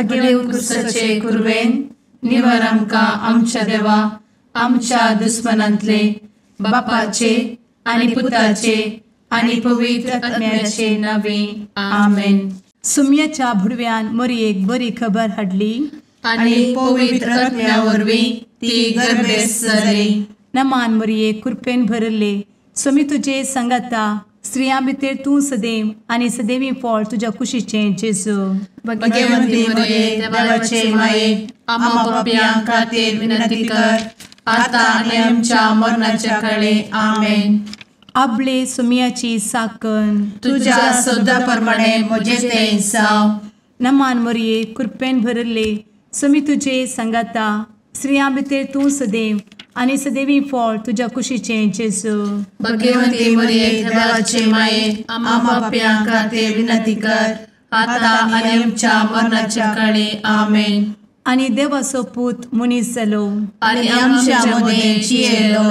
घेवन कुर्साचे कुरवेन निवार आमकां आमच्या देवा आमच्या दुस्मनांतले बापाचे आनी पुताचे आनी पवित्र आत्म्याचे नावे आमेन. सुम्याच्या भुडव्यान मरियेक बरी खबर हाडली आनी पवित्र आत्म्या वरवीं ती गर्भेस जाली. नमान मरियेक कृपेन भरले स्वामी तुजे संगाता स्त्रियां भितर तूं सदैव आनी सदैवी फळ तुज्या कुशीचें जेजू. भगवंती मरिये देवाचे माये आम्हा पाप्यां खातीर विनंती कर आता आनी आमच्या मरणाच्या काळी आमेन. आपले सुम्याची साकण तुझ्या सोदा प्रमाणे म्हजे तें जाव. नमान मरिये कृपेन भरले स्वामी तुजे संगाता स्त्रियां भितर तूं सदैव आनी सदैवी फळ तुज्या कुशीचें जेजू. भगवंती मरिये देवाचे माये आम्हा पाप्यां खातीर विनंती कर आता आनी आमच्या मरणाच्या काळी आमेन. आनी देवाचो पूत मनीस जालो आनी आमच्या मदें जियेलो.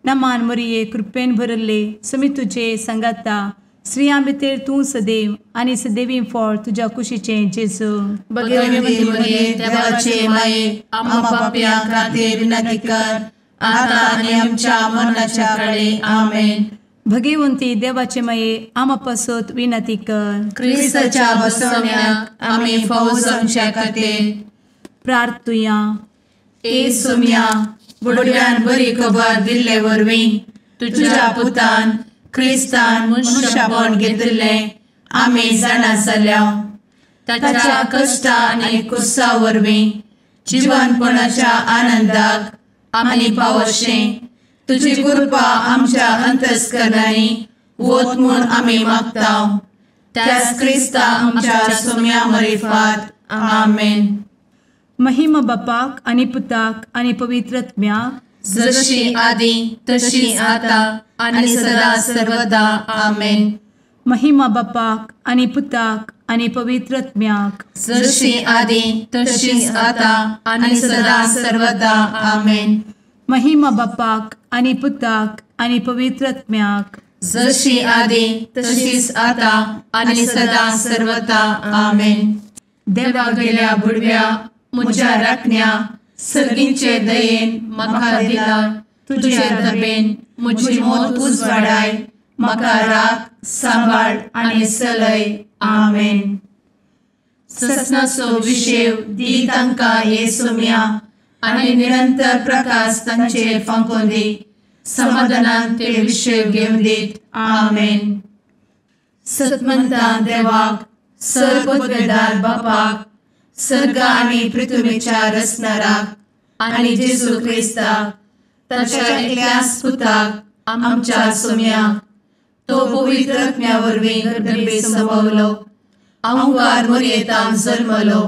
नमान मरिये कृपेन भरले स्वामी तुजे संगाता स्त्रियां भितर तूं सदैव आनी सदैवी फळ तुज्या कुशीचें जेजू. भगवंती मरिये देवाचे माये आम्हा पाप्यां खातीर विनंती कर आता आनी आमच्या मरणाच्या काळी आमेन. भगवंती देवाचे माये आमा पासत विनंती कर. क्रिस्ताच्या बसवण्याक आमी फावो जावचे खातीर प्रार्थुया. ए सुम्या बुडव्यान बरी खबर दिल्ले वरवीं तुज्या पुतान क्रिस्तान मनशापण घेतिल्लें आमी जाणा जाल्या. ताच्या कश्टा आनी कुर्सा वरवीं जिवनपणाच्या आनंदाक आमी पावशें तुजी कृपा आमच्या अंतस्करणांनी वत म्हूण आमी मागता. त्याच क्रिस्ता आमच्या सुम्या मरिफात आमेन. महिमा बापाक आनी पुताक आनी पवित्र आत्म्याक जशी आदी तशी आता आनी सदा सर्वदा आमेन. महिमा बापाक आनी पुताक आनी पवित्र आत्म्याक जशी आदी तशी आता आनी सदा सर्वदा आमेन. महिमा बापाक आनी पुताक आनी पवित्र आत्म्याक जशी आदी तशीच आता आनी सदा सर्वदा आमेन. देवा गेल्या बुडव्या म्हज्या राखण्या सर्गींचे दयेन म्हाका दिला तुजे दबेन म्हजी मोत उजवाडाय म्हाका राख सांबाळ आनी चलय आमेन. ससनाचो विशेव दी तांकां हे सुम्या आनी निरंतर प्रकाश तांचेर फांकून दी. समाधानान ते विशेव घेवन दीत आमेन. सतमंता देवाक सर्वपदवेदार बापाक सर्ग आनी पृथ्वीच्या रचणाराक आनी जेजू क्रिस्ताक ताच्या एकल्याच पुताक आमच्या सुम्याक तो पवित्र आत्म्या वरवीं गर्भेत संभवलो. अहंकार मर्येतान जल्मलो.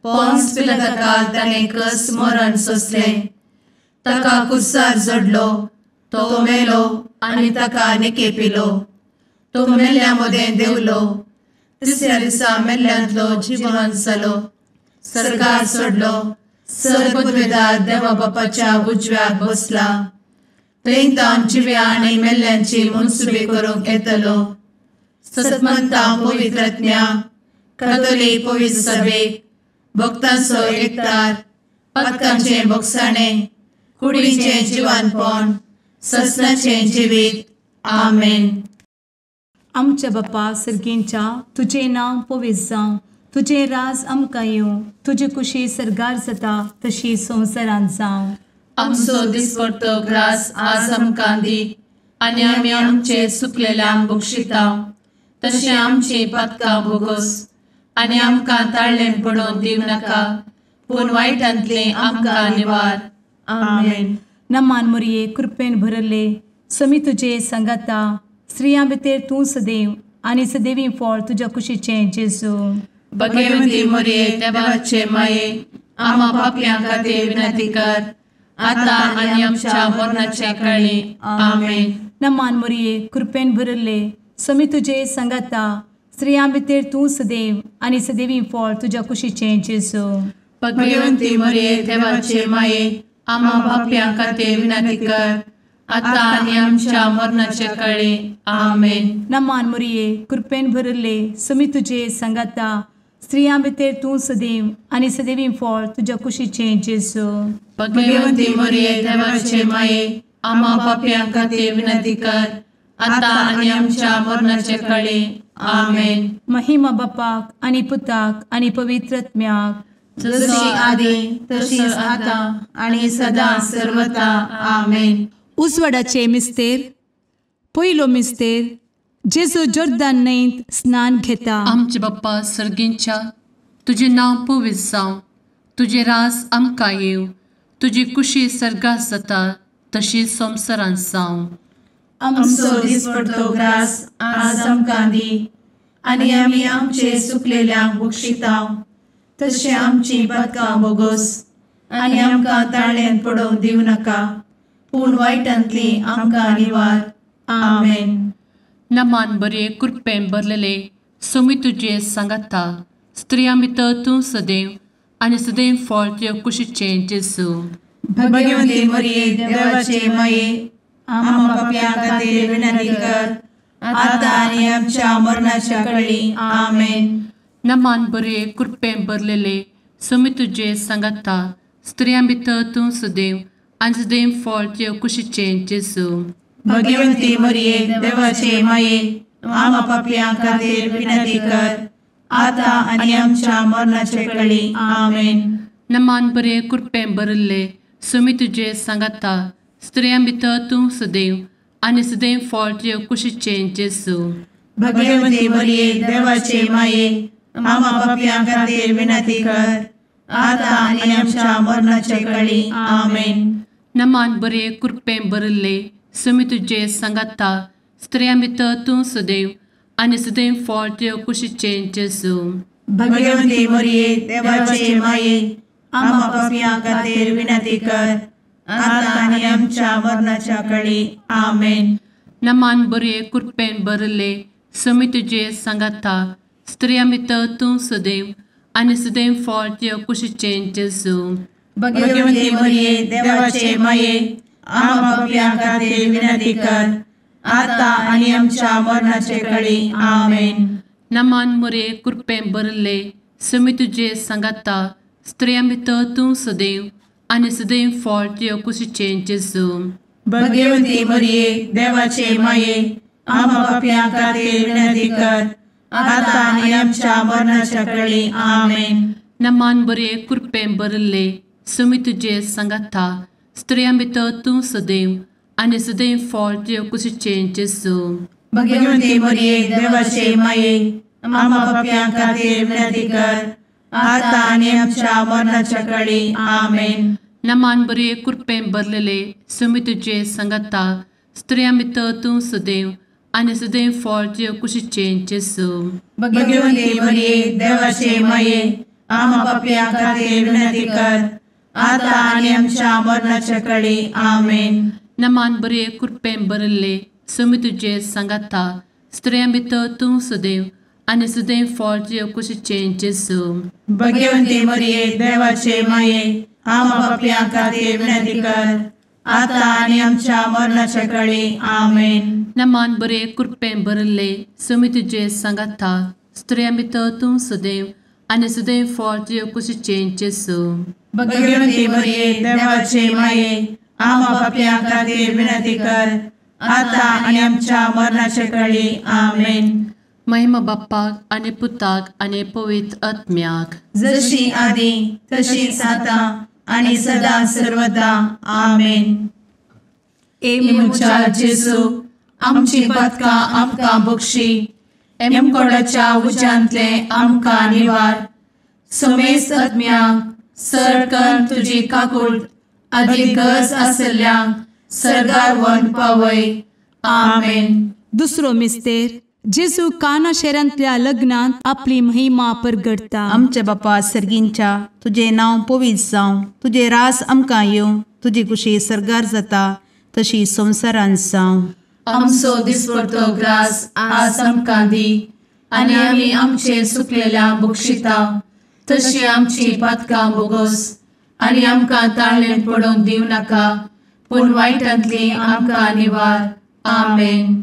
पोंस पिलाताकाल ताणें कस मरण सोंसलें. ताका कुर्सार जडलो. तो मेलो आनी ताका निकेपिलो. तो मेल्ल्या मदें देंवलो. तिसऱ्या दिसा मेल्ल्यांतलो जिवंत जालो. सरकार सोडलो. सर्वपदवेदार देवा बापाच्या उजव्याक बसला. थंय तान जिव्या आनी मेल्ल्यांची मनसुबी करूंक येतलो. सतमंता पवित्र आत्म्या कातोलीक पवित्र सभेक भक्तांचो एकठार पातकांचें भोगसाणें कुडीचें जिवनपण ससनाचें जिवीत आमेन. आमच्या बापा सर्गींच्या तुजें नांव पवित्र जावं. तुजें राज आमकां येवं. तुजी कुशी सरगार जाता तशी संवसारांत जावं. आमचो दिसपडटो ग्रास आज आमकां दी आनी आमी आमचे चुकलेल्यांक बक्षिता तशें आमची पातकां भोगोस आनी आमकां ताळ्ळें पडोवन दिवं नाका पूण वायटांतलीं आमकां निवार आमेन. नमान मरिये कृपेन भरले स्वामी तुजे संगाता स्त्रियां भितर तूं सदैव आनी सदैवी फळ तुज्या कुशीचें जेजू. भगवंती मरिये देवाचे माये आम्हा पाप्यां खातीर विनंती कर आता आनी आमच्या मरणाच्या काळी आमेन. नमान मरिये कृपेन भरले स्वामी तुजे संगाता स्त्रियां भितर तूं सदैव आनी सदैवी फळ तुज्या कुशीचें जेजू. भगवंती मरिये देवाचे माये आम्हा पाप्यां खातीर विनंती कर आता आनी आमच्या मरणाच्या काळी आमेन. नमान मरिये कृपेन भरले स्वामी तुजे संगाता स्त्रियां भितर तूं सदैव आनी सदैवीं फळ तुज्या कुशीचें जेजू. भगवंती मरिये देवाचे माये, आम्हा पाप्यां खातीर विनंती कर, आता आनी आमच्या मरणाचे काळी. आमेन. महिमा बापाक आनी पुताक आनी पवित्र आत्म्याक, जशी आदी तशीच आता आणि सदा सर्वदा. आमेन. उजवाडाचे मिस्तेर. पयलो मिस्तेर, जेजू जोर्दान न्हंयेंत स्नान घेता. आमचे बाप्पा सर्गींच्या, तुझे नाव पवित्र जावं, तुझे राज आमकां येवं, तुजी कुशी सर्गात जाता तशी संवसारांत जावं. आमचो दिसपडतो ग्रास आज आमकां दी, आनी आमी आमचे चुकलेल्यांक बक्षितांव, तशें आमची पातकां बोगोस आनी आमकां ताळ्यान पडोवंक दिवं नाका, पूण वायटांतली आमकां निवार. आमेन. नमान बरे कृपेन भरलेले सोमी तुजे सांगाता, स्त्रियां भितर तूं सदैव आनी सदैव फळ तुज्या कुशीचें जेजू. भगवंती मरिये देवाचे माये, आम्हा पाप्यां खातीर विनंती कर, आता आनी आमच्या मरणाच्या काळी. आमेन. नमान बरे कृपेन भरलेले सोमी तुजे सांगाता, स्त्रियां भितर तूं सदैव आनी सदैव फळ तुज्या कुशीचें जेजू. भगवंती मरिये देवाचे माये, आम्हा पाप्यां खातीर विनंती कर, आता आनी आमच्या मरणाचे काळी. आमेन. नमान बरे कृपेन भरले सोमी तुजे सांगाता, स्त्रियां भितर तूं सदैव आनी सदैव फळ तुज्या कुशीचें जेजू. भगवंती मरिये देवाचे माये, आम्हा पाप्यां खातीर विनंती कर, आता आनी आमच्या मरणाचे काळी. आमेन. नमान बरे कृपेन भरले सोमी तुजे सांगाता, स्त्रियां भितर तूं सदैव आनी सदैव फळ तुज्या कुशीचें जेजू. भगवंती मरिये देवाचे माये, आम्हा पाप्यां खातीर विनंती कर, आता आनी आमच्या मरणाच्या काळी. आमेन. नमान बरे कृपेन भरले सोमी तुजे सांगाता, स्त्रियां भितर तूं सदैव आनी सदैव फळ तुज्या कुशीचें जेजू. भगवंती मरिये देवाचे माये, आम्हा पाप्यां खातीर विनंती कर, आता आनी आमच्या मरणाचे काळी. आमेन. नमान बरे कृपेन भरले सोमी तुजे सांगाता, स्त्रियां भितर तूं सदैव आनी सदैव फळ तुज्या कुशीचें जेजू. भगवंती मरिये देवाचे माये, आम्हा पाप्यां खातीर विनंती कर, आता आनी आमच्या मरणाच्या काळी. आमेन. नमान बरे कृपेन भरले सोमी तुजे सांगाता, स्त्रियां भितर तूं सदैव आनी सदैव फळ तुज्या कुशीचें जेजू. भगवंती मरिये देवाचे माये, आम्हा पाप्यां खातीर विनंती कर, आता आनी आमच्या मरणाच्या काळी. आमेन. नमान बरे कृपेन भरलेले सोमी तुजे सांगाता, स्त्रियां भितर तूं सदैव आनी सदैव फळ तुज्या कुशीचें जेजू. भगवंती मरिये देवाचे माये, आम्हा पाप्यां खातीर विनंती कर, आता आनी आमच्या मरणाच्या काळी. आमेन. नमान बरे कृपेन भरले सोमी तुजे सांगाता, स्त्रियां भितर तूं सदैव आनी सदैव फळ तुज्या कुशीचें जेजू. भगवंती मरिये देवाचे माये, आम्हा पाप्यां खातीर विनंती कर, आता आनी आमच्या मरणाच्या काळी. आमेन. नमान बरे कृपेन भरले सोमी तुजे सांगाता, स्त्रियां भितर तूं सदैव आनी सदैव फळ तुज्या कुशीचें जेजू. भगवंती मरिये देवाचे माये, आम्हा पाप्यां खातीर विनंती कर, आता आनी आमच्या मरणाच्या काळी. आमेन. महिमा बाप्पाक आनी पुताक आनी पवित्र आत्म्याक, जशी आदी तशीच आता आनी सदा सर्वदा. आमेन. इमुच्या जेजू, आमची पातकां आमकां बक्षी, एमकोडाच्या उज्यांतले आमकां निवार. सोमेस आत्म्याक सडकन तुजी काकूट, अधिक गरज आसल्ल्यांक सर्गार व्हरून पावय. आमेन. दुसरो मिस्तेर. जेजू काना शारांतल्या लग्नांत आपली महिमा परगटता. आमच्या बापा सर्गींच्या, तुझे नाव पवित्र जावं, तुझे रास आमकां येवं, तुजी कुशी सर्गार जाता तशी संवसारांत जावं. आमचो दिसपडतो ग्रास आज आमकां दी, आनी आमी आमचे चुकलेल्यांक बक्षितांव, तशी आमची पातकां बोगोस आनी आमकां ताळ्यान पडोवंक दिवं नाका, पूण वायटांतली आमकां निवार. आमेन.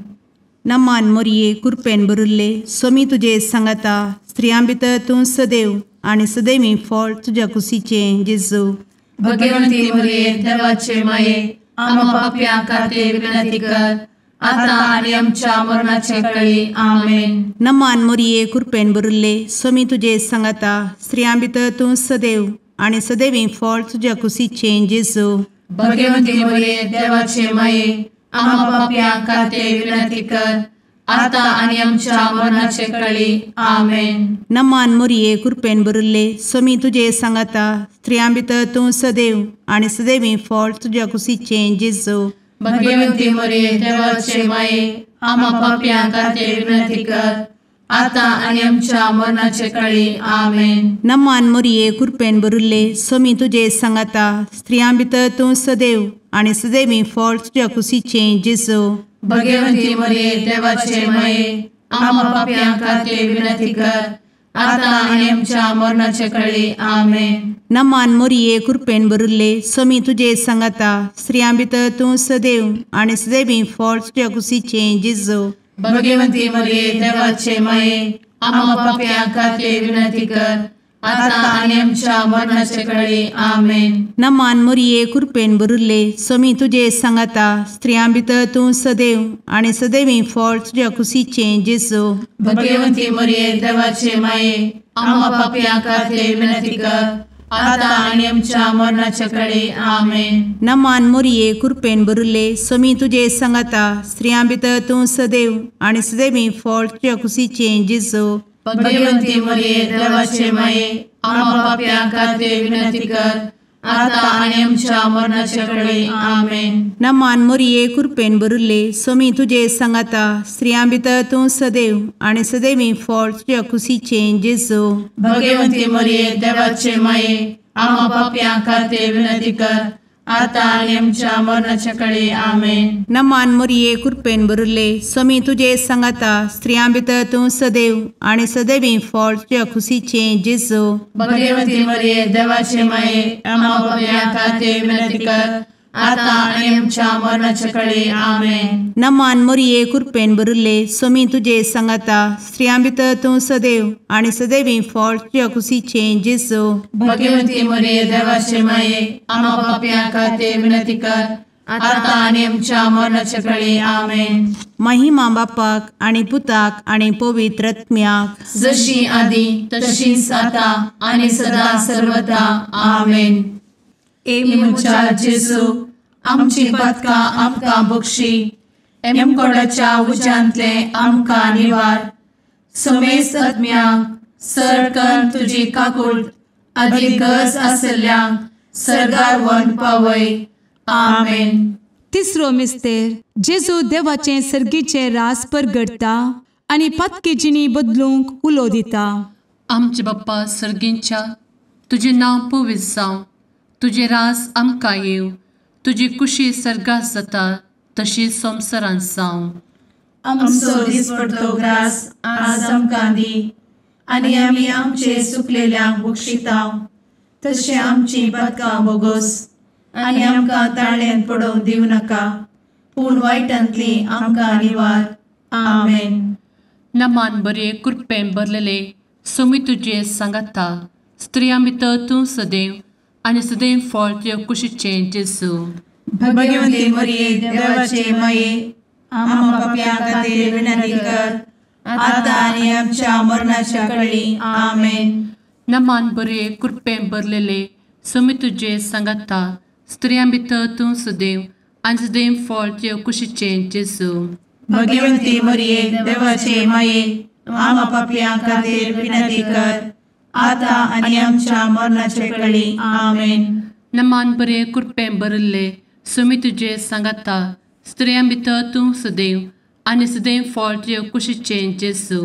नमान मोरये कृपेन बरुल्ले सोमी तुजे सांगाता स्त्रियां भितर तूं सदैव आणि सदैवी फळ तुझ्या कुशीचे जेजू. भगवंती मरिये देवाचे माये आम्हा पाप्यां खातीर विनंती कर आता आणि आमच्या मरणाचे काळी आमेन. नमान मोरये कृपेन बरुल्ले सोमी तुजे सांगाता स्त्रियां भितर तूं सदैव आणि सदैवी फळ तुझ्या कुशीचे जेजू. भगवंती मरिये देवाचे माये आम्हा पाप्यां खातीर विनंती कर आता आणि आमच्या मरणाचे काळी आमेन. नमान मोरये कृपेन बरुल्ले सोमी तुजे सांगाता स्त्रियां भितर तूं सदैव आणि सदैवी फळ तुझ्या कुशीचे जेजू. भगवंती मरिये देवाचे माये आम्हा पाप्यां खातीर विनंती कर आता आणि आमच्या मरणाचे काळी आमेन. नमान मोरये कृपेन बरुल्ले सोमी तुजे सांगाता स्त्रियां भितर तूं सदैव आणि सदैवी फळ तुझ्या कुशीचे जेजू. भगवंती मरिये देवाचे माये आम्हा पाप्यां खातीर विनंती कर आता आणि आमच्या मरणाचे काळी आमेन. नमान मोरये कृपेन बरुल्ले सोमी तुजे सांगाता स्त्रियां भितर तूं सदैव आणि सदैवी फळ तुझ्या कुशीचे जेजू. भगवंती मरिये देवाचे माये आम्हा पाप्यां खातीर विनंती कर आता आणि आमच्या मरणाचे काळी आमेन. नमान मोरये कृपेन बरुल्ले सोमी तुजे सांगाता स्त्रियां भितर तूं सदैव आणि सदैवी फळ तुझ्या कुशीचे जेजू. भगवंती मरिये देवाचे माये आम्हा पाप्यां खातीर विनंती कर आता आणि आमच्या मरणाचे काळी आमेन. नमान मोरये कृपेन बरुल्ले सोमी तुजे सांगाता स्त्रियां भितर तूं सदैव आणि सदैवी फळ तुझ्या कुशीचे जेजू. भगवंती मरिये देवाचे माये आम्हा पाप्यां खातीर विनंती कर आता आणि आमच्या मरणाचे काळी आमेन. नमान मोरये कृपेन बरुल्ले सोमी तुजे सांगाता स्त्रियां भितर तूं सदैव आणि सदैवी फळ तुझ्या कुशीचे जेजू. भगवंती मरिये देवाचे माये आम्हा पाप्यां खातीर विनंती कर आता आणि आमच्या मरणाच्या काळी आमेन. नमान मोरये कृपेन बरुल्ले सोमी तुजे सांगाता स्त्रियां भितर तूं सदैव आणि सदैवी फळ तुझ्या कुशीचे जेजू. भगवंती मरिये देवाचे माये आम्हा पाप्यां खातीर विनंती कर आता आणि आमच्या मरणाच्या काळी आमेन. नमान मोरये कृपेन बरुल्ले सोमी तुजे सांगाता स्त्रियां भितर तूं सदैव आणि सदैवी फळ तुझ्या कुशीचे जेजू. भगवंती मरिये देवाचे माये आम्हा पाप्यां खातीर विनंती कर आता आणि आमच्या मरणाच्या काळी आमेन. महिमा बापाक आणि पुताक आणि पवित्र आत्म्याक जशी आधी तशीच आता आणि सदा सर्वदा आमेन. ए मुचा जेजू आमची पदकां आमकां बक्षी एमकोडाच्या उज्यांतले आमकां निवार. समेस आत्म्यांक सरकन तुजी काकूट आदी गरज आसल्ल्यांक सरगार व्हरून पावय. आमेन. तिसरो मिस्तेर जेजू देवाचे सर्गीचे रास परगडता आणि पत्की जिणी बदलूंक उलो दिता. आमचे बाप्पा सर्गींच्या तुझे नांव पवित्र जावं, तुझे रास आमकां येव, तुजी कुशी सर्गास जाता तशी संवसारांत जावं. आमचो दिसपडटो ग्रास आज आमकां दी आनी आमी आमचे सुकलेल्यांक बक्षितांव. तशें आमची पदकां बोगोस आनी आमकां ताळ्यान पडोवंक दिवं नाका पूण वायटांतली आमकां निवार. आमेन. नमान बरे कृपेन भरलेले सोमी तुजे सांगाता स्त्रियां भितर तूं सदैव आणि सदैव फळ तुझ्या कुशीचे जेजू. भगवंती मरिये देवाचे माये आम्हा पाप्यां खातीर विनंती कर आता आनी आमच्या मरणाच्या काळी आमेन. नमान बरे कृपेन भरलेले सोमी तुजे सांगाता स्त्रियां भितर तूं सदैव आणि सदैव फळ तुझ्या कुशीचे जेजू. भगवंती मरिये देवाचे माये आम्हा पाप्यां खातीर विनंती कर आता आनी आमच्या मरणाच्या काळी आमेन. नमान बरे कृपेन भरले सोमी तुजे सांगाता स्त्रियां भितर तूं सदैव आणि सदैव फळ तुझ्या कुशीचे जेजू.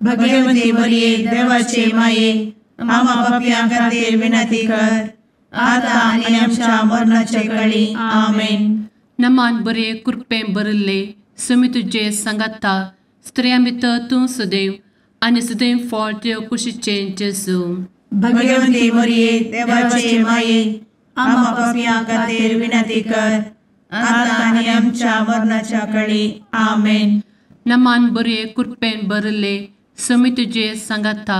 भगवंती मरिये देवाचे माये आम्हा पाप्यां खातीर विनंती कर आता आनी आमच्या मरणाच्या काळी आमेन. नमान बरे कृपेन भरले सोमी तुजे सांगाता स्त्रियां भितर तूं सदैव आणि सदैव फळ तुझ्या कुशीचे जेजू. भगवंती मरिये देवाचे माये आम्हा पाप्यां खातीर विनंती कर आता आनी आमच्या मरणाच्या काळी आमेन. नमान बरे कृपेन भरले समी तुझे सांगाता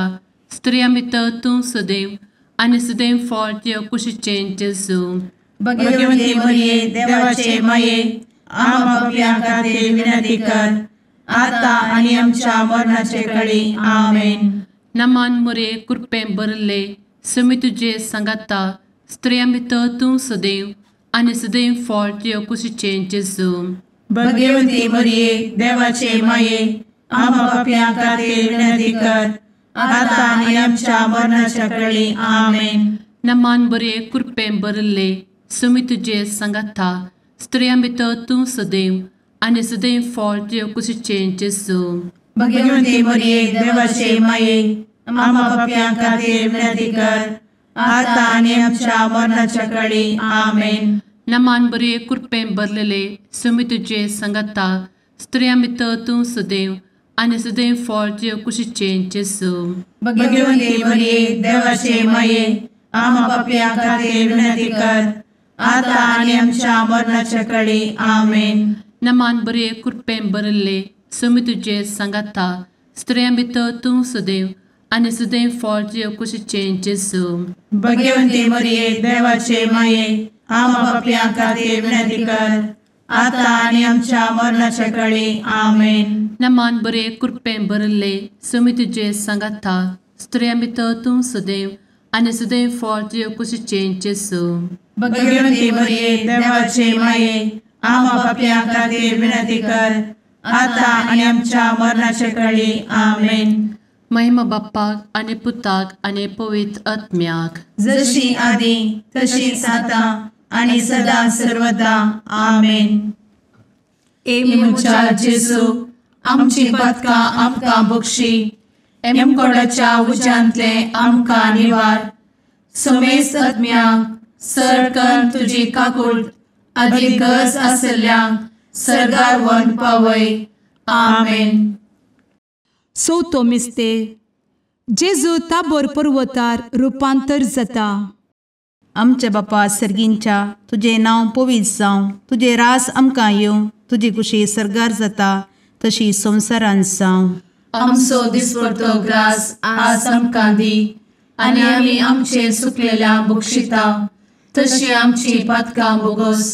स्त्रिया भितर तूं सदैव आनी सदैव फळ तुझ्या कुशीचें जेजू. भगवंती मरिये देवाचे माये आम्हा पापियां खातीर विनंती कर आता आणि आमच्या मरणाचे काळी आमेन. नमान बरे कृपेन भरले समी तुझे सांगाता स्त्रिया भितर तूं सदैव आनी सदैव फळ तुझ्या कुशीचें जेजू. भगवंती मरिये देवाचे माये आम्हा पापियां खातीर विनंती कर आता आणि आमच्या मरणाच्या काळी आमेन. नमान बरे कृपेन भरले समी तुझे सांगाता स्त्रिया भितर तूं सदैव आनी सदैव फळ तुझ्या कुशीचें जेजू. भगवंती मरिये देवाचे माये आम्हा पापियां खातीर विनंती कर आता आणि आमच्या मरणाच्या काळी आमेन. नमान बरे कृपेन भरलेले समी तुझे सांगाता स्त्रिया भितर तूं सदैव आनी सदैव फळ तुझ्या कुशीचें जेजू. भगवंती मरिये देवाचे माये आम्हा पापियां खातीर विनंती कर आता आणि आमच्या मरणाच्या काळी आमेन. नमान बरे कृपेन भरले समी तुझे सांगाता स्त्रिया भितर तूं सदैव आनी सदैव फळ तुझ्या कुशीचें जेजू. भगवंती मरिये देवाचे माये आम्हा पापियां खातीर विनंती कर आता आणि आमच्या मरणाच्या काळी आमेन. नमान बरे कृपेन भरले समी तुझे सांगाता स्त्रिया भितर तूं सदैव आनी सदैव फळ तुझ्या कुशीचें जेजू. भगवंती मरिये देवाचे माये आम्हा पापियां खातीर विनंती कर आता आणि आमच्या मरणाच्या काळी आमेन. महिमा बाप्पाक आनी पुताक आनी पवित्र आत्म्याक जशी आदी तशीच आता आणि सदा सर्वदा आमेन. मुचा जेजू आमची पदकां आमकां बक्षी एमकोडाच्या उज्यांतले आमकां निवार. समेस्त आत्म्यांक सरकन तुजी काकूट अधिक गरज आसल्यांक सरगार व्हरून पावय. आमेन. चवथो मिस्तेर जेजू ताबोर पर्वतार रुपांतर जाता. आमच्या बापा सर्गींच्या तुझे नांव पवित्र जावं, तुझे रास आमकां येवं, तुजी कुशी सरगार जाता तशी संवसारांत जावं. आमचो दिसपडटो ग्रास आज आमकां दी आनी आमी आमचे सुकलेल्यांक बक्षिता तशी आमची पातकां बोगोस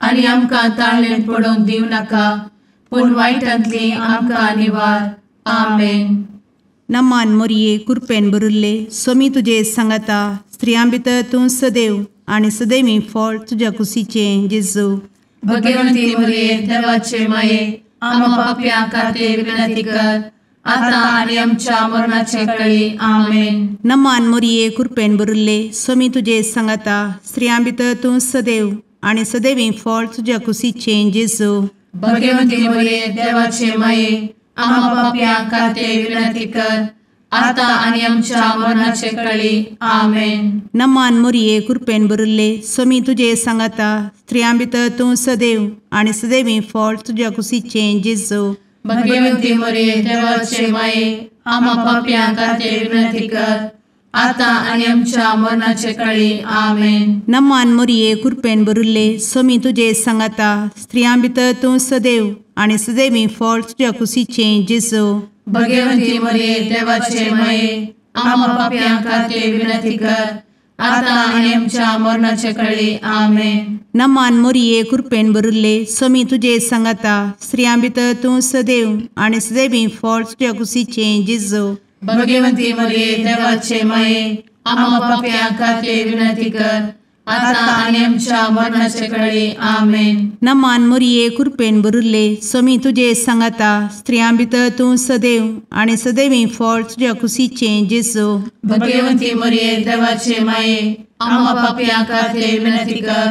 आनी आमकां ताळ्ळेंत पडोवंक दिवं नाका पूण वायटांतली आमकां निवार. आमेन. नमान मोरये कृपेन भरिल्ले समी तुजे सांगाता स्त्रियां भितर तूं सदैव आनी सदैवी फळ तुज्या कुशीचें जेजू. भगवंती मरिये देवाचे माये आम्हा पापियां खातीर विनंती कर आता आणि आमच्या मरणाचे काळी आमेन. नमान मोरये कृपेन भरिल्ले समी तुजे सांगाता स्त्रियां भितर तूं सदैव आनी सदैवी फळ तुज्या कुशीचें जेजू. भगवंती मरिये देवाचे माये आम्हा पापियां खातीर विनंती कर आता आणि आमच्या मरणाचे काळी आमेन. नमान मोरये कृपेन भरिल्ले समी तुजे सांगाता स्त्रियां भितर तूं सदैव आनी सदैवी फळ तुज्या कुशीचें जेजू. भगवंती मरिये देवाचे माये आम्हा पापियां खातीर विनंती कर आता आणि आमच्या मरणाचे काळी आमेन. नमान मोरये कृपेन भरिल्ले समी तुजे सांगाता स्त्रियां भितर तूं सदैव आनी सदैवी फळ तुज्या कुशीचें जेजू. भगवंती मरिये देवाचे माये आम्हा पापियां खातीर विनंती कर आता आणि आमच्या मरणाचे काळी आमेन. नमान मोरये कृपेन भरिल्ले समी तुजे सांगाता स्त्रियां भितर तूं सदैव आनी सदैवी फळ तुज्या कुशीचें जेजू. भगवंती मरिये देवाचे माये आम्हा पापियां खातीर विनंती कर आता आणि आमच्या मरणाचे काळी आमेन. नमान मोरये कृपेन भरिल्ले समी तुजे सांगाता स्त्रियां भितर तूं सदैव आनी सदैवी फळ तुज्या कुशीचें जेजू. भगवंती मरिये देवाचे माये आम्हा पापियां खातीर विनंती कर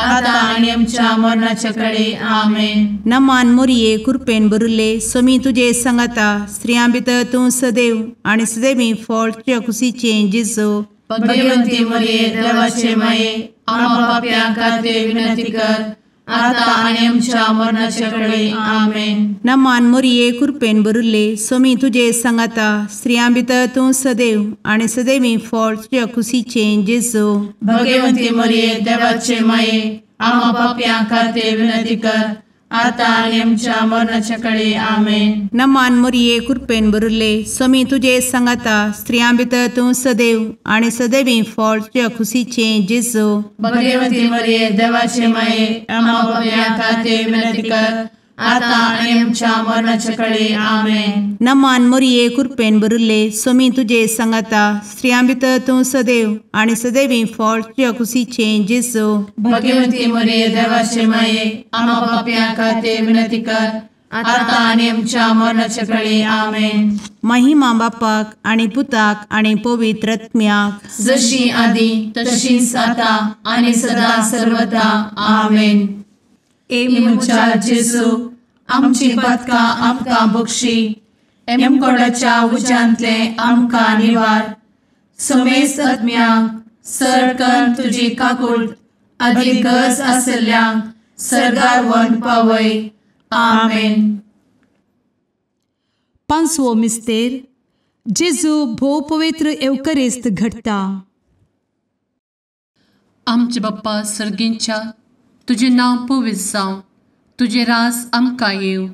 आता आणि आमच्या मरणाच्या काळी आमेन. नमान मोरये कृपेन भरिल्ले समी तुजे सांगाता स्त्रियां भितर तूं सदैव आनी सदैवी फळ तुज्या कुशीचें जेजू. भगवंती मरिये देवाचे माये आम्हा पापियां खातीर विनंती कर आता आणि आमच्या मरणाच्या काळी आमेन. नमान मोरये कृपेन भरिल्ले समी तुजे सांगाता स्त्रियां भितर तूं सदैव आनी सदैवी फळ तुज्या कुशीचें जेजू. भगवंती मरिये देवाचे माये आम्हा पापियां खातीर विनंती कर आता आणि आमच्या मरणाच्या काळी आमेन. नमान मोरये कृपेन बरुल्ले स्वामी तुझे सांगाता स्त्रियां भितर तूं सदैव आणि सदैवी फळ तुझ्या खुशीचे जेजू. भगवती मरिये देवाचे माये आम्हा पापियां खातीर विनंती कर, आता आणि आमच्या मरणाच्या काळी आमेन. नमान मोरये कृपेन बरुल्ले स्वामी तुझे सांगाता स्त्रियां भितर तूं सदैव आणि सदैवी फळ तुझ्या खुशीचे जेजू. भगवती मरिये देवाचे माये आम्हा पापियां खातीर विनंती कर, आता आणि आमच्या मरणाच्या काळी आमेन. महिमा बापाक आणि पुताक आणि पवित्र आत्म्याक, जशी आधी तशीच आता आणि सदा सर्वदा आमेन. ए मुचा जेजू आमची पदकां आमकां बक्षी, एमकोडाच्या उज्यांतले आमकां निवार. समेस्त आत्म्यांक सरकन तुजी काकूट अधिक गरज आसल्ल्यांक सरगार व्हरून पावय. आमेन. पांचवो मिस्तेर जेजू भोव पवित्र एवकरेस्त घडटा. आमचे बाप्पा सर्गींच्या तुझे नांव पवित्र जावं, तुझे राज आमकां येव,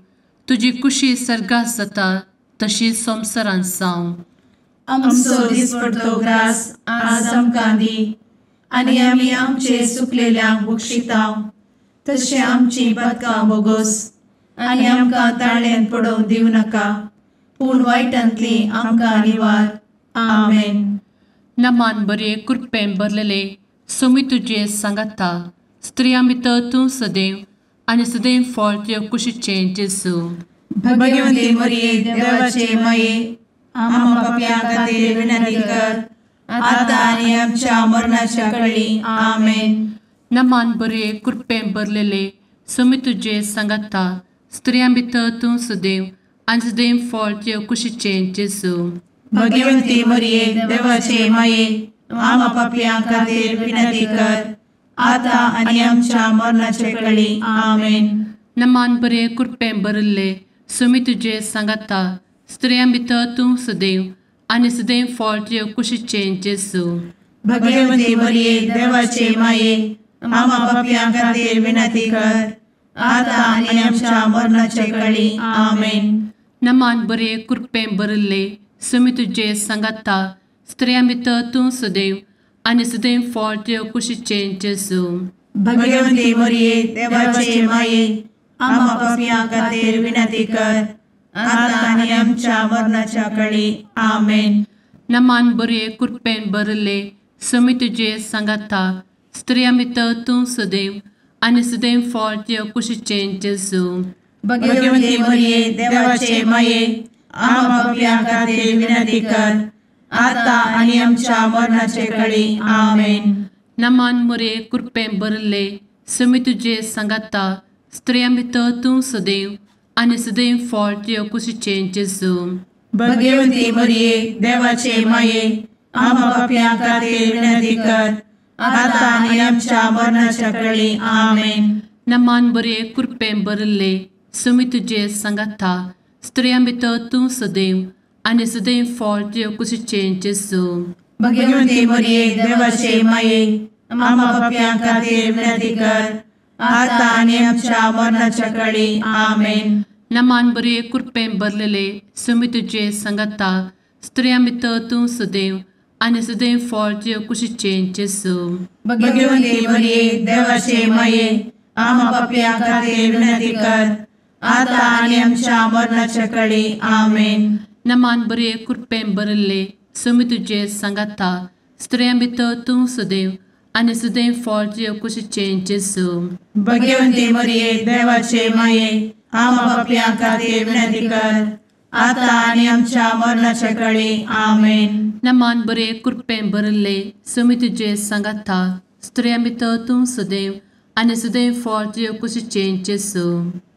तुजी कुशी सर्गात जाता तशी संवसारांत जावं. आमचो दिसपडटो ग्रास आज आमकां दी, आनी आमी आमचे चुकलेल्यांक बक्षितांव. तशें आमची पदकां बोगोस आनी आमकां ताळ्यान पडोवंक दिवं नाका, पूण वायटांतली आमकां निवार. आमेन. नमान बरे कृपेन भरलेले सोमी तुझे सांगाता स्त्रियां भितर तूं सदैव आणि सदैव फळ तुझ्या कुशीचे जेजू. भगवती मरिये देवाचे माये आम्हा पापियां खातीर विनंती कर, आता आनी आमच्या मरणाच्या काळी आमेन. नमान बरे कृपेन भरलेले सोमी तुझे सांगाता स्त्रियां भितर तूं सदैव आणि सदैव फळ तुझ्या कुशीचे जेजू. भगवती मरिये देवाचे माये आम्हा पापियां खातीर विनंती कर, आता आनी आमच्या मरणाच्या काळी आमेन. नमान बरे कृपेन भरले सोमी तुझे सांगाता स्त्रियां भितर तूं सदैव आणि सदैव फळ तुझ्या कुशीचे जेजू. भगवती मरिये देवाचे माये आम्हा पापियां खातीर विनंती कर, आता आनी आमच्या मरणाच्या काळी आमेन. नमान बरे कृपेन भरले सोमी तुझे सांगाता स्त्रियां भितर तूं सदैव आणि सदैव फळ तुझ्या कुशीचे जेजू. भगवती मरिये देवाचे माये आम्हा पापियां खातीर विनंती कर, आता आनी आमच्या मरणाच्या काळी आमेन. नमान बरे कृपेन भरले सोमी तुझे सांगाता स्त्रियां भितर तूं सदैव आणि सदैव फळ तुझ्या कुशीचे जेजू. भगवती मरिये देवाचे माये आम्हा पापियां खातीर विनंती कर, आता आनी आमच्या मरणाच्या काळी आमेन. नमान बरे कृपेन भरले सोमी तुझे सांगाता स्त्रियां भितर तूं सदैव आणि सदैव फळ तुझ्या कुशीचे जेजू. भगवती मरिये देवाचे माये आम्हा पापियां खातीर विनंती कर, आता आनी आमच्या मरणाच्या काळी आमेन. नमान बरे कृपेन भरले सोमी तुझे सांगाता स्त्रियां भितर तूं सदैव आणि सदैव फळ तुझ्या कुशीचे जेजू. भगवती मरिये देवाचे माये आम्हा पापियां खातीर विनंती कर, आता आनी आमच्या मरणाच्या काळी आमेन. नमान बरे कृपेन भरलेले सोमी तुझे सांगाता स्त्रियां भितर तूं सदैव आणि सदैव फळ तुझ्या कुशीचे जेजू. भगवती मरिये देवाचे माये आम्हा पापियां खातीर विनंती कर, आता आनी आमच्या मरणाच्या काळी आमेन. नमान बरे कृपेन भरले सोमी तुझे सांगाता स्त्रियां भितर तूं सदैव आणि सदैव फळ तुझ्या कुशीचे जेजू. भगवती मरिये देवाचे माये आम्हा पापियां खातीर विनंती कर, आता आनी आमच्या मरणाच्या काळी आमेन. नमान बरे कृपेन भरले सोमी तुझे सांगाता स्त्रियां भितर तूं सदैव आणि सदैव फळ तुझ्या कुशीचे जेजू.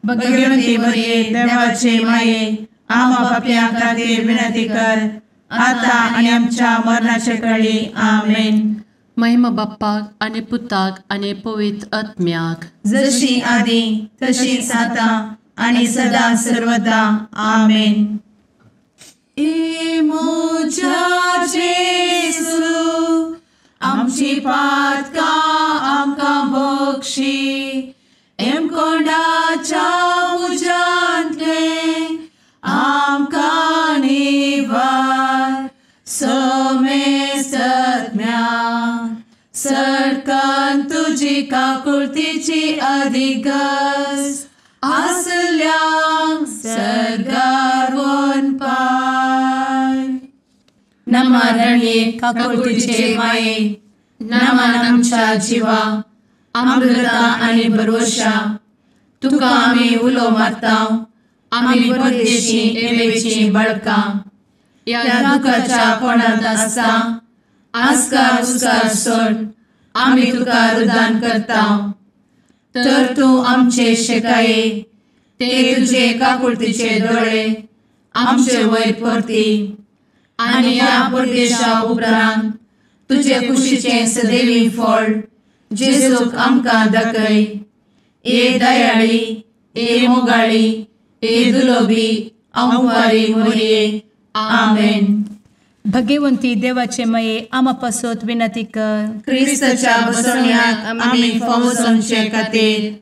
भगवती मरिये देवाचे माये आम्हा पापियां खातीर विनंती कर, आता आनी आमच्या मरणाच्या काळी आमेन. महिमा बाप्पाक आणि पुताक आणि पवित्र आत्म्याक, जशी आधी तशीच आता आणि सदा सर्वदा आमेन. ए मोजा जेजू आमची पातकां आमकां बक्षी, एमकोंडाच्या तुझी काकुळतीची अधिगस आसल्या सरगार वन पाय. नमारणे काकुळतीचे माये, नमान आमच्या जीवा, अमृता आणि भरोशा. तुका आम्ही उलो मारताव, आम्ही परदेशी येवेची बळका. या दुखाच्या कोणात आसता, आस्कार उस्कार सोड, आम्ही तुका रुदान करताव. तर तू आमचे शेकाये, ते तुझे काकुळतीचे डोळे आमचे वयर परती. आणि या परदेशा उपरांत तुझे कुशीचे सदैवी फळ जेजूक आमकां दाखय. ए दयाळी, ए मोगाळी, ए दुलोबी, अंवारी मोरये. आमेन. भगवंती देवाचे मये आमा पासत विनंती कर. क्रिस्ताच्या बसवण्यात आम्ही फावोसमचे खातीर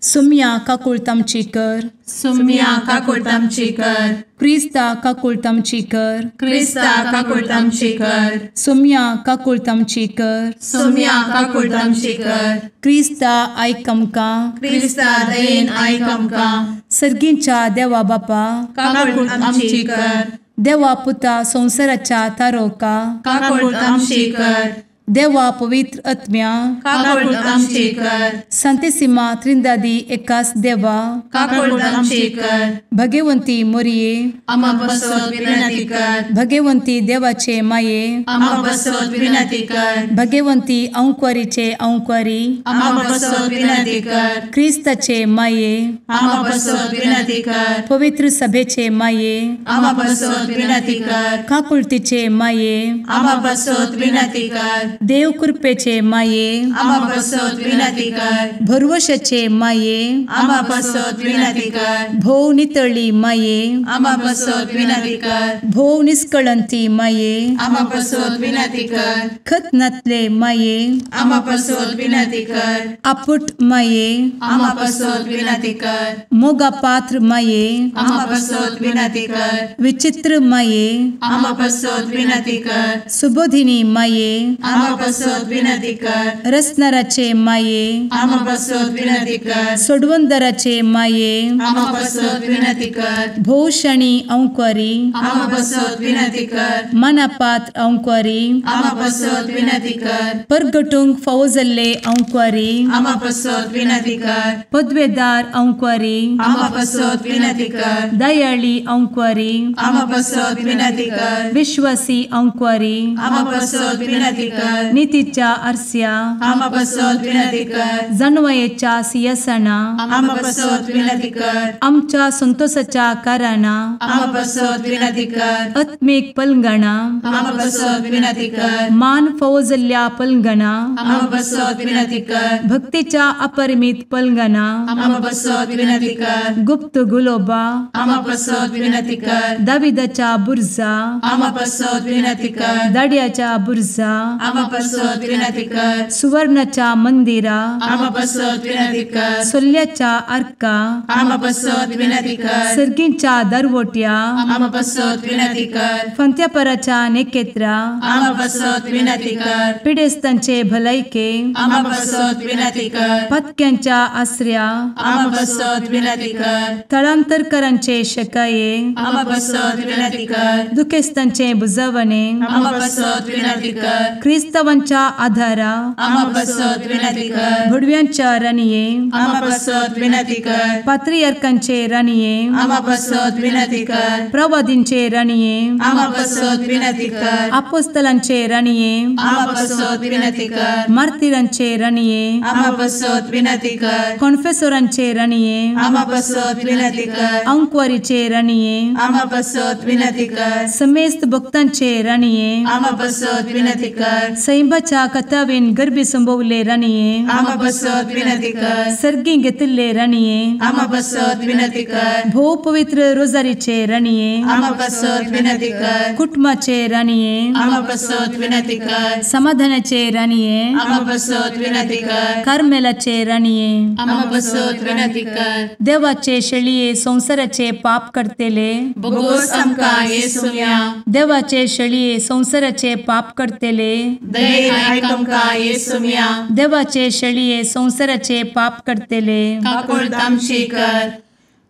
सुम्या काकुळतामची कर. सुम्या काकुळतामची कर. क्रिस्ता काकुळतामची कर. क्रिस्ता काकुळतामची कर. सुम्या काकुळतामची कर. सुम्या काकुळतामची कर. क्रिस्ता आयकमका. क्रिस्ता दयेन आयक आमकां. सर्गींच्या देवा बापा, काकुळतामची कर. देवा पुता संसाराच्या तारोका, काकुळतामची कर. देवा पवित्र आत्म्या, काकुळतामची कर. संतेसिमा त्रिंदादी एकाच देवा, काकुळतामची कर. भगवंती मोरये. आम्हा बसवत विनंती कर. भगवंती देवाचे माये, आम्हा बसवत विनंती कर. भगवंती अंक्वारीचे अंक्वारी, आम्हा बसवत विनंती कर. ख्रिस्ताचे माये, आम्हा बसवत विनंती कर. पवित्र सभेचे माये, आम्हा बसवत विनंती कर. काकुळतीचे माये, आम्हा बसवत विनंती कर. देव कृपेचे माये, आम्हा बसवत विनंती कर. भरवशाचे माये, आम्हा बसवत विनंती कर. भोव नितळी माये, आम्हा बसवत विनंती कर. भोव निष्कळंती माये, आम्हा बसवत विनंती कर. खतनातले माये, आम्हा बसवत विनंती कर. आपुट माये, आम्हा बसवत विनंती कर. मोगा पात्र माये, आम्हा बसवत विनंती कर. विचित्र माये, आम्हा बसवत विनंती कर. सुबोधिनी माये, आम्हा बसवत विनंती कर. रसनाराचे माये, आम्हा बसवत विनंती कर. सोडवंदराचे माये, आम्हा बसवत विनंती कर. भोषणी अंक्वारी, आम्हा बसवत विनंती कर. मनापात्र अंक्वारी, आम्हा बसवत विनंती कर. परगटूंक फौजल्ले अंक्वारी, आम्हा बसवत विनंती कर. पदवेदार अंक्वारी, आम्हा बसवत विनंती कर. दयाळी अंक्वारी, आम्हा बसवत विनंती कर. विश्वासी अंक्वारी, आम्हा बसवत विनंती कर. नीतीच्या आरस्या, आम्हा बसवत विनंती कर. जणवयेच्या सिंहासना, आम्हा बसवत विनंती कर. आमच्या संतोषाच्या कारणा, आम्हा बसवत विनंती कर. आत्मिक पलंगणा, आम्हा बसवत विनंती कर. मान फौजल्या पलंगणा, आम्हा बसवत विनंती कर. भक्तीच्या अपरिमित पलंगणा, आम्हा बसवत विनंती कर. गुप्त गुलोबा, आम्हा बसवत विनंती कर. दाविदाच्या बुरजा, आम्हा बसवत विनंती कर. दाड्याच्या बुरजा, आम्हा बसवत विनंती कर. सुवर्णाच्या मंदिरा, आम्हा बसवत विनंती कर. सोल्याच्या अर्का, आम्हा बसवत विनंती कर. सर्गींच्या दरवोट्या, आम्हा बसवत विनंती कर. फंत्यापराच्या नेकेत्रा, आम्हा बसवत विनंती कर. पिडेस्तांचे भलायके, आम्हा बसवत विनंती कर. पथक्यांच्या आश्रया, आम्हा बसवत विनंती कर. स्थळांतरकरांचे शेकाये, आम्हा बसवत विनंती कर. दुखेस्तांचे बुजवणे, आम्हा बसवत विनंती कर. ख्रिस्तवांच्या आधारा, आम्हा बसवत विनंती कर. भुडव्यांच्या राणीये, आम्हा बसवत विनंती कर. पात्रियार्कांचे राणीये, आम्हा बसवत विनंती कर. प्रवादींचे राणीये, आम्हा बसवत विनंती कर. अपोस्तलांचे राणीये, आम्हा बसवत विनंती कर. मार्तिरांचे राणीये, आम्हा बसवत विनंती कर. कॉन्फेसोरांचे राणीये, आम्हा बसवत विनंती कर. अंक्वारीचे राणीये, आम्हा बसवत विनंती कर. समेस्त भक्तांचे राणीये, आम्हा बसवत विनंती कर. सैंबाच्या कथावेन गर्भी संभवले राणीये, आम्हा बसवत विनंती कर. सर्गी घेतले राणीये, आम्हा बसवत विनंती कर. भो पवित्र रोजारीचे राणीये, आम्हा बसवत विनंती कर. कुटुंबाचे राणीये, आम्हा बसवत विनंती कर. समाधानाचे राणीये, आम्हा बसवत विनंती कर. कार्मेलाचे राणीये, आम्हा बसवत विनंती कर. देवाचे शेळीये संसाराचे पाप करतेले, बगोस आमकां येसुया. देवाचे शेळीये संसाराचे पाप करतेले, दये आयक आमकां येसुम्या देवाचे शेळये संवसाराचे पाप करतेले काकूळ तामशी कर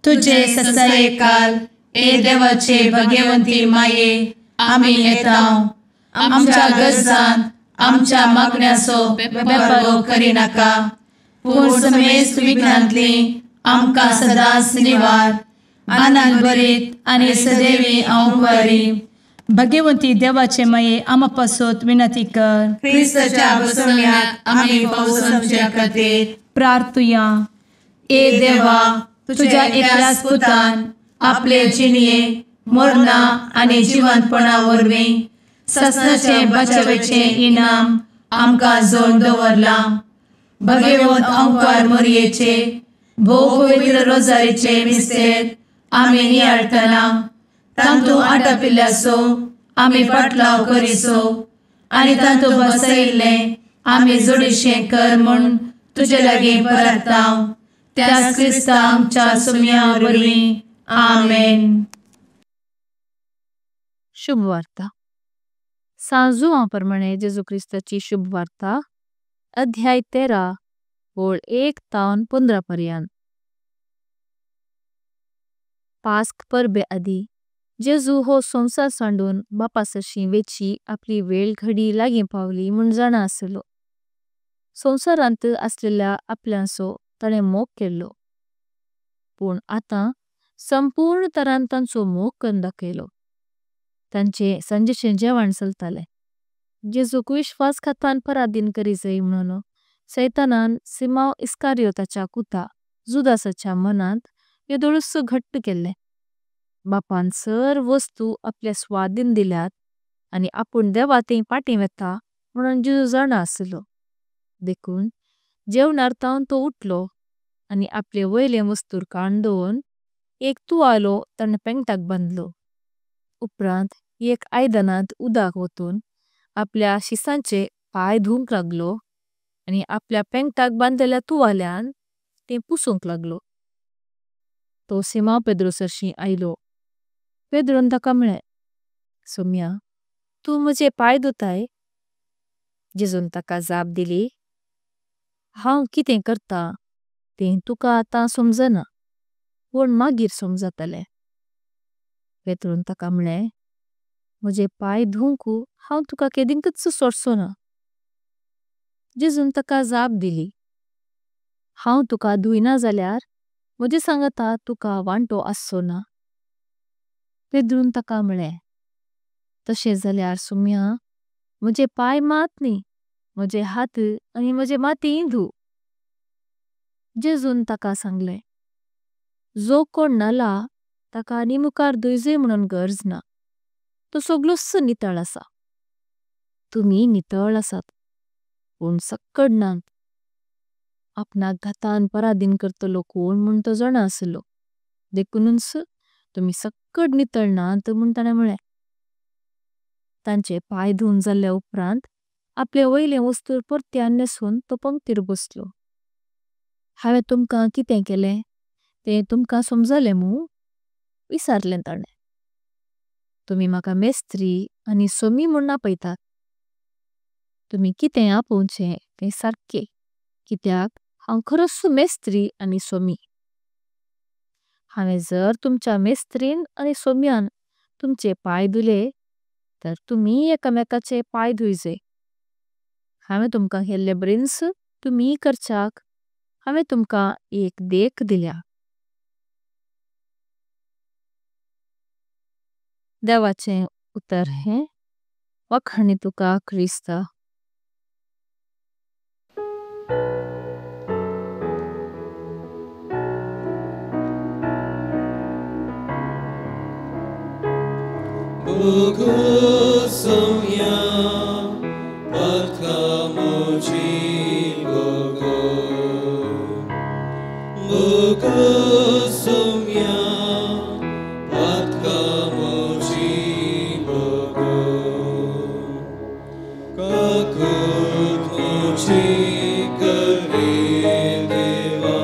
तुझे ससाये काल ए देवाचे भगवंती माये आमी येता आमच्या गरजांत आमच्या मागण्याचो बेपारो करिनाका पूण समेस्त विघ्नांतली आमकां सदांच निवार आनंद बरीत आनी सदैवी अंकुरी भगवंती देवाचे माये आमा पासत विनंती कर. क्रिस्ताच्या बसवण्यात आमी पावसाच्या खातीर प्रार्थुया. ए देवा तुझ्या एकल्याच पुतान आपले जिणये मरणा आनी जिवंतपणा वरवीं ससनाचे बचावेचे इनाम आमकां जोड दवरला. भगवंत अंकार मोरयेचे भोव पवित्र रोजारीचे मिस्तेर आमी नियाळटना तांतू आटापिल्ल्याचो आमी पाटलाव करिसो आनी तांतू बसयिल्ले आमी जोडीशें कर म्हूण तुजे लागीं परतांव. त्याच क्रिस्ता आमच्या सुम्या वरवीं आमेन. शुभ वार्ता. सांजुआ प्रमाणे जेजू क्रिस्ताची शुभ वार्ता अध्याय 13 ओळ 1 तावन 15 पर्यंत. पास्क परबे आदी जेजू हो संसार सांडून बापासशी वेची आपली वेळ घडी लागीं पावली म्हूण जाणा आसलो. संसारांत असलेल्या आपल्याचो ताणें मोग केलो पूण आतां संपूर्ण तरान तांचो मोग करून दाखयलो. तांचे सांजेचे जेवण चलताले. जेजूक विश्वासघातान पराधीन करी जाय म्हणून सैतानान सिमाव इस्कारियोताच्या कुता जुदासाच्या मनांत येदोळूस घट्ट केले. बापान सर वस्तू आपल्या स्वाधीन दिल्यात आनी आपूण देवा तें पाटी वेता म्हणून जेजू जाणा आसलो. देखून जेवणार तावन तो उठलो आनी आपले वयले वस्तूर काण दवरून एक तुवालो ताणें पेंगटाक बांदलो. उपरांत एक आयदनांत उदक वतून आपल्या शिसांचे पाय धुवंक लागलो आनी आपल्या पेंगटाक बांदलेल्या तुवाल्यान तें पुसूंक लागलो. तो सिमाव पेद्रोसरशी आयलो. पेद्रोन ताका म्हळें, सोम्या, तूं म्हजे पाय धुताय? जेजून ताका जाप दिली, हांव कितें करता तें तुका आतां समजना पूण मागीर समजतलें. पेद्रोन ताका म्हळें, म्हजे पाय धुवंक हांव तुका केदिंकच सोडचो ना. जेजून ताका जाप दिली, हांव तुका धुयना जाल्यार म्हजे सांगता तुका वांटो आसचो ना. पेद्रोन ताका म्हळें, तशें जाल्यार सोम्या म्हजे पाय मात न्ही, म्हजे हात आनी म्हजे माथी धुव. जेजून ताका सांगलें, जो कोण नाला ताका आनी मुखार धुयजे म्हणून गरज ना. तो सगळोच नितळ आसा. तुमी नितळ आसात पूण सक्कड नात. आपणाक घातान पराधीन करतलो कोण म्हूण तो जाणा आसलो. देखूनच तुमी सक्कड नितळ नात म्हूण ताणें म्हळें. तांचे पाय धुवन जाल्ल्या उपरांत आपले वयले वस्तूर परत्यान नेसून तो पंक्तीर बसलो. हांवें तुमकां कितें केलें तें तुमकां समजलें मूं? विचारलें ताणें. तुमी म्हाका मेस्त्री आनी सोमी म्हूण आपयतात. तुमी कितें आपोवचें तें सारकें, कित्याक हांव खरोच मेस्त्री आनी सोमी. हांवें जर तुमच्या मेस्त्रीन आनी सोम्यान तुमचे पाय धुले तर तुमी एकामेकाचे पाय धुयजे. हांवें तुमकां केल्ले ब्रिन्स तुमी करच्याक. हांवें तुमकां एक देख दिल्या. देवाचें उतर हें. वखणी तुका Crysta. Bogu soumia, patka moci Bogu. Bogu soumia, patka moci Bogu. Kakut moci kare deva,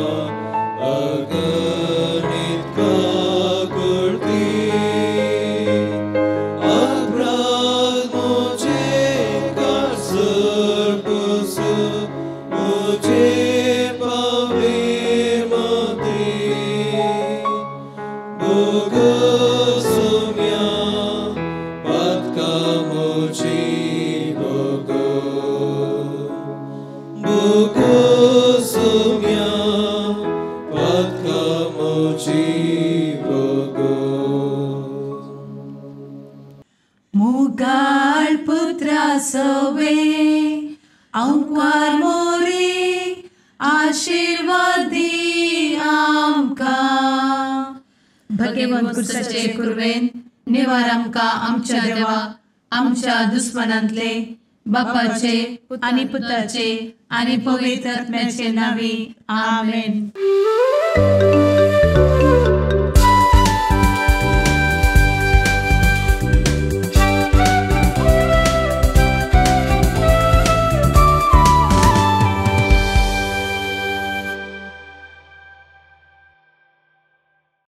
aganit kakurti. Abra moci karsu pawe mate bogosomia patka mochi bogosomia patka mochi मुगाळ पुत्रा सवे अंकवार मोरी आशीर्वादी आमकां भगवंत कुर्साचे कुरवेन निवार आमकां आमच्या देवा आमच्या दुस्मनांतले बापाचे आनी पुताचे आनी पवित्र आत्म्याचे नावी आमेन.